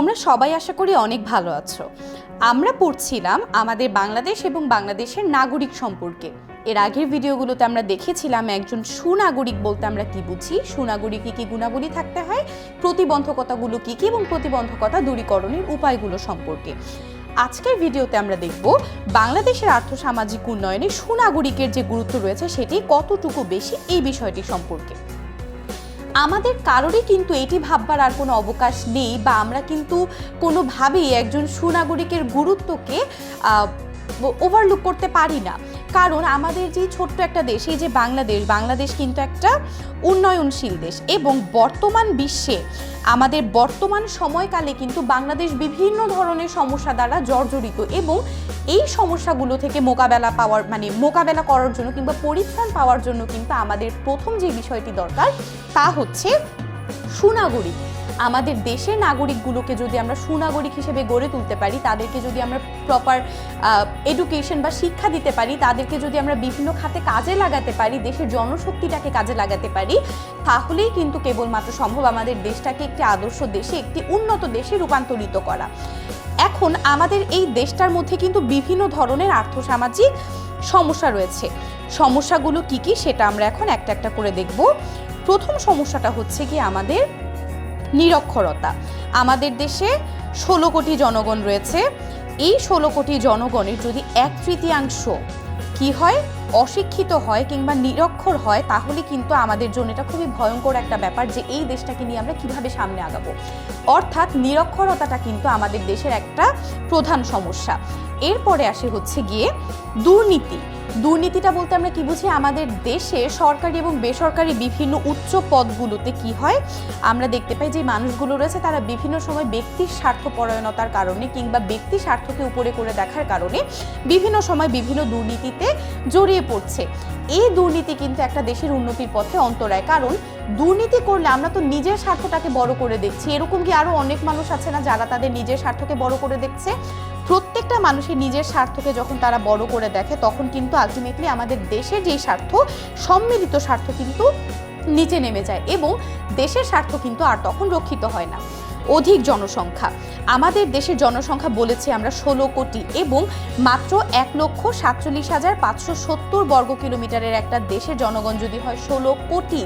তোমরা সবাই আশা করি অনেক ভালো আছো। আমরা পড়ছিলাম আমাদের বাংলাদেশ এবং বাংলাদেশের নাগরিক সম্পর্কে। এর আগের ভিডিওগুলোতে আমরা দেখেছিলাম একজন সুনাগরিক বলতে আমরা কি বুঝি, সুনাগরিকে কি গুণাবলী থাকতে হয়, প্রতিবন্ধকতাগুলো কি কি এবং প্রতিবন্ধকতা দূরীকরণের উপায়গুলো সম্পর্কে। আজকের ভিডিওতে আমরা দেখব বাংলাদেশের আর্থসামাজিক উন্নয়নে সুনাগরিকের যে গুরুত্ব রয়েছে সেটি কতটুকু বেশি, এই বিষয়টি সম্পর্কে। আমাদের কারোরই কিন্তু এটি ভাববার আর কোনো অবকাশ নেই বা আমরা কিন্তু কোনোভাবেই একজন সুনাগরিকের গুরুত্বকে ওভারলুক করতে পারি না। কারণ আমাদের যে ছোট্ট একটা দেশ, এই যে বাংলাদেশ কিন্তু একটা উন্নয়নশীল দেশ এবং বর্তমান বিশ্বে আমাদের বর্তমান সময়কালে কিন্তু বাংলাদেশ বিভিন্ন ধরনের সমস্যা দ্বারা জর্জরিত এবং এই সমস্যাগুলো থেকে মোকাবেলা করার জন্য কিংবা পরিত্রাণ পাওয়ার জন্য কিন্তু আমাদের প্রথম যে বিষয়টি দরকার তা হচ্ছে সুনাগরিক। আমাদের দেশের নাগরিকগুলোকে যদি আমরা সুনাগরিক হিসেবে গড়ে তুলতে পারি, তাদেরকে যদি আমরা প্রপার এডুকেশন বা শিক্ষা দিতে পারি, তাদেরকে যদি আমরা বিভিন্ন খাতে কাজে লাগাতে পারি, দেশের জনশক্তিটাকে কাজে লাগাতে পারি, তাহলেই কিন্তু কেবলমাত্র সম্ভব আমাদের দেশটাকে একটি আদর্শ দেশে, একটি উন্নত দেশে রূপান্তরিত করা। এখন আমাদের এই দেশটার মধ্যে কিন্তু বিভিন্ন ধরনের আর্থসামাজিক সমস্যা রয়েছে। সমস্যাগুলো কি কি সেটা আমরা এখন একটা একটা করে দেখব। প্রথম সমস্যাটা হচ্ছে কি আমাদের নিরক্ষরতা। আমাদের দেশে 16 কোটি জনগণ রয়েছে। এই 16 কোটি জনগণের যদি 1/3 কি হয়, অশিক্ষিত হয় কিংবা নিরক্ষর হয়, তাহলে কিন্তু আমাদের জন্য এটা খুবই ভয়ঙ্কর একটা ব্যাপার যে এই দেশটাকে নিয়ে আমরা কিভাবে সামনে আগাবো। অর্থাৎ নিরক্ষরতাটা কিন্তু আমাদের দেশের একটা প্রধান সমস্যা। এরপরে আসে হচ্ছে গিয়ে দুর্নীতিটা বলতে আমরা কি বুঝি, আমাদের দেশে সরকারি এবং বেসরকারি বিভিন্ন উচ্চ পদগুলোতে কি হয়, আমরা দেখতে পাই যে মানুষগুলো রয়েছে তারা বিভিন্ন সময় ব্যক্তির স্বার্থপরায়ণতার কারণে কিংবা ব্যক্তি স্বার্থকে উপরে করে দেখার কারণে বিভিন্ন সময় বিভিন্ন দুর্নীতিতে জড়িয়ে পড়ছে। এই দুর্নীতি কিন্তু একটা দেশের উন্নতির পথে অন্তরায়, কারণ দুর্নীতি করলে আমরা তো নিজের স্বার্থটাকে বড় করে দেখছি। এরকম কি আরো অনেক মানুষ আছে না যারা তাদের নিজের স্বার্থকে বড় করে দেখছে? প্রত্যেকটা মানুষের নিজের স্বার্থকে যখন তারা বড় করে দেখে, তখন কিন্তু আলটিমেটলি আমাদের দেশের যেই স্বার্থ, সম্মিলিত স্বার্থ কিন্তু নিচে নেমে যায় এবং দেশের স্বার্থ কিন্তু আর তখন রক্ষিত হয় না। অধিক জনসংখ্যা, আমাদের দেশের জনসংখ্যা বলেছি আমরা 16 কোটি এবং মাত্র 1,47,570 বর্গ কিলোমিটারের একটা দেশের জনগণ যদি হয় 16 কোটি,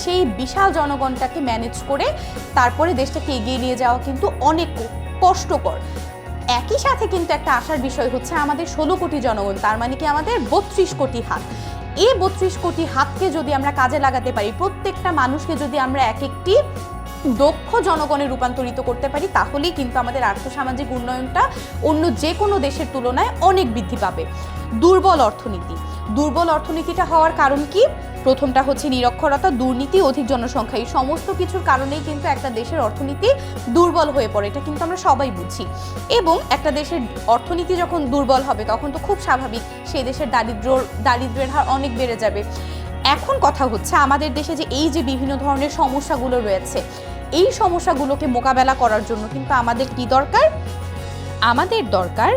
সেই বিশাল জনগণটাকে ম্যানেজ করে তারপরে দেশটাকে এগিয়ে নিয়ে যাওয়া কিন্তু অনেক কষ্টকর। একই সাথে কিন্তু একটা আশার বিষয় হচ্ছে আমাদের 16 কোটি জনগণ, তার মানে কি আমাদের 32 কোটি হাত। এই 32 কোটি হাতকে যদি আমরা কাজে লাগাতে পারি, প্রত্যেকটা মানুষকে যদি আমরা এক একটি দক্ষ জনগণে রূপান্তরিত করতে পারি, তাহলেই কিন্তু আমাদের আর্থসামাজিক উন্নয়নটা অন্য যে কোনো দেশের তুলনায় অনেক বৃদ্ধি পাবে। দুর্বল অর্থনীতিটা হওয়ার কারণ কি? প্রথমটা হচ্ছে নিরক্ষরতা, দুর্নীতি, অধিক জনসংখ্যা। এই সমস্ত কিছুর কারণেই কিন্তু একটা দেশের অর্থনীতি দুর্বল হয়ে পড়ে, এটা কিন্তু আমরা সবাই বুঝি। এবং একটা দেশের অর্থনীতি যখন দুর্বল হবে তখন তো খুব স্বাভাবিক সেই দেশের দারিদ্র্যের হার অনেক বেড়ে যাবে। এখন কথা হচ্ছে আমাদের দেশে যে এই যে বিভিন্ন ধরনের সমস্যাগুলো রয়েছে, এই সমস্যাগুলোকে মোকাবেলা করার জন্য কিন্তু আমাদের কি দরকার? আমাদের দরকার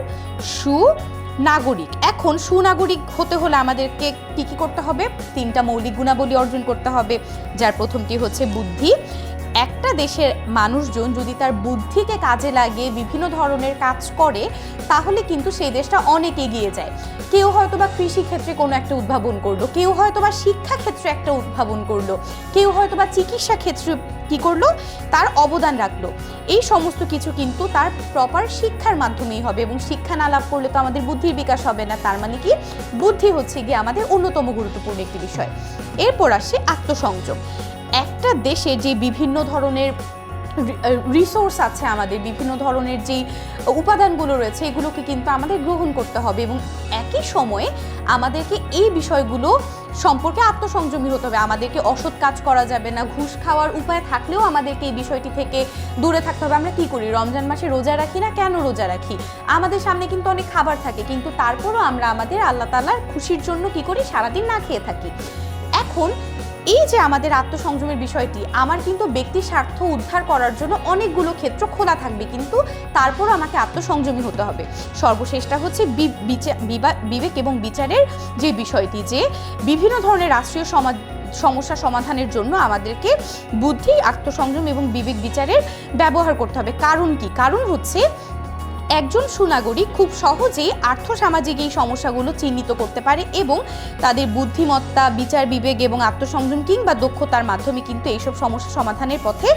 সুনাগরিক। এখন সুনাগরিক হতে হলে আমাদেরকে কি কি করতে হবে? 3টা মৌলিক গুণাবলী অর্জন করতে হবে, যার প্রথমটি হচ্ছে বুদ্ধি। একটা দেশের মানুষজন যদি তার বুদ্ধিকে কাজে লাগিয়ে বিভিন্ন ধরনের কাজ করে, তাহলে কিন্তু সেই দেশটা অনেক এগিয়ে যায়। কেউ হয়তো বা কৃষি ক্ষেত্রে কোনো একটা উদ্ভাবন করলো, কেউ হয়তো বা শিক্ষা ক্ষেত্রে একটা উদ্ভাবন করলো, কেউ হয়তো বা চিকিৎসা ক্ষেত্রে কি করলো, তার অবদান রাখলো। এই সমস্ত কিছু কিন্তু তার প্রপার শিক্ষার মাধ্যমেই হবে এবং শিক্ষা না লাভ করলে তো আমাদের বুদ্ধির বিকাশ হবে না। তার মানে কি, বুদ্ধি হচ্ছে গিয়ে আমাদের অন্যতম গুরুত্বপূর্ণ একটি বিষয়। এরপর আসে আত্মসংযম। একটা দেশে যে বিভিন্ন ধরনের রিসোর্স আছে, আমাদের বিভিন্ন ধরনের যেই উপাদানগুলো রয়েছে, এগুলোকে কিন্তু আমাদের গ্রহণ করতে হবে এবং একই সময়ে আমাদেরকে এই বিষয়গুলো সম্পর্কে আত্মসংযমী হতে হবে। আমাদেরকে অসৎ কাজ করা যাবে না, ঘুষ খাওয়ার উপায় থাকলেও আমাদেরকে এই বিষয়টি থেকে দূরে থাকতে হবে। আমরা কি করি, রমজান মাসে রোজা রাখি না? কেন রোজা রাখি? আমাদের সামনে কিন্তু অনেক খাবার থাকে, কিন্তু তারপরও আমরা আমাদের আল্লাহ তাআলার খুশির জন্য কি করি, সারাদিন না খেয়ে থাকি। এখন এই যে আমাদের আত্মসংযমের বিষয়টি, আমার কিন্তু ব্যক্তি স্বার্থ উদ্ধার করার জন্য অনেকগুলো ক্ষেত্র খোলা থাকবে, কিন্তু তারপর আমাকে আত্মসংযমী হতে হবে। সর্বশেষটা হচ্ছে বিবেক এবং বিচারের যে বিষয়টি, যে বিভিন্ন ধরনের রাষ্ট্রীয় সমস্যা সমাধানের জন্য আমাদেরকে বুদ্ধি, আত্মসংযম এবং বিবেক বিচারের ব্যবহার করতে হবে। কারণ কি? কারণ হচ্ছে একজন সুনাগরিক খুব সহজেই আর্থসামাজিক এই সমস্যাগুলো চিহ্নিত করতে পারে এবং তাদের বুদ্ধিমত্তা, বিচার বিবেক এবং আত্মসংযম কিংবা দক্ষতার মাধ্যমে কিন্তু এইসব সমস্যা সমাধানের পথে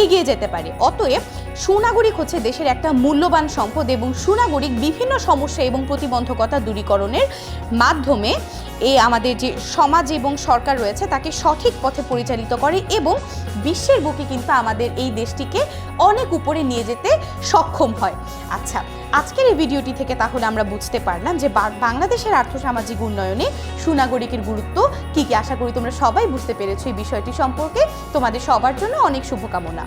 এগিয়ে যেতে পারে। অতএব সুনাগরিক হচ্ছে দেশের একটা মূল্যবান সম্পদ এবং সুনাগরিক বিভিন্ন সমস্যা এবং প্রতিবন্ধকতা দূরীকরণের মাধ্যমে আমাদের যে সমাজ এবং সরকার রয়েছে তাকে সঠিক পথে পরিচালিত করে এবং বিশ্বের বুকে কিন্তু আমাদের এই দেশটিকে অনেক উপরে নিয়ে যেতে সক্ষম হয়। আচ্ছা, আজকের এই ভিডিওটি থেকে তাহলে আমরা বুঝতে পারলাম যে বাংলাদেশের আর্থসামাজিক উন্নয়নে সুনাগরিকের গুরুত্ব কী কী। আশা করি তোমরা সবাই বুঝতে পেরেছো এই বিষয়টি সম্পর্কে। তোমাদের সবার জন্য অনেক শুভকামনা।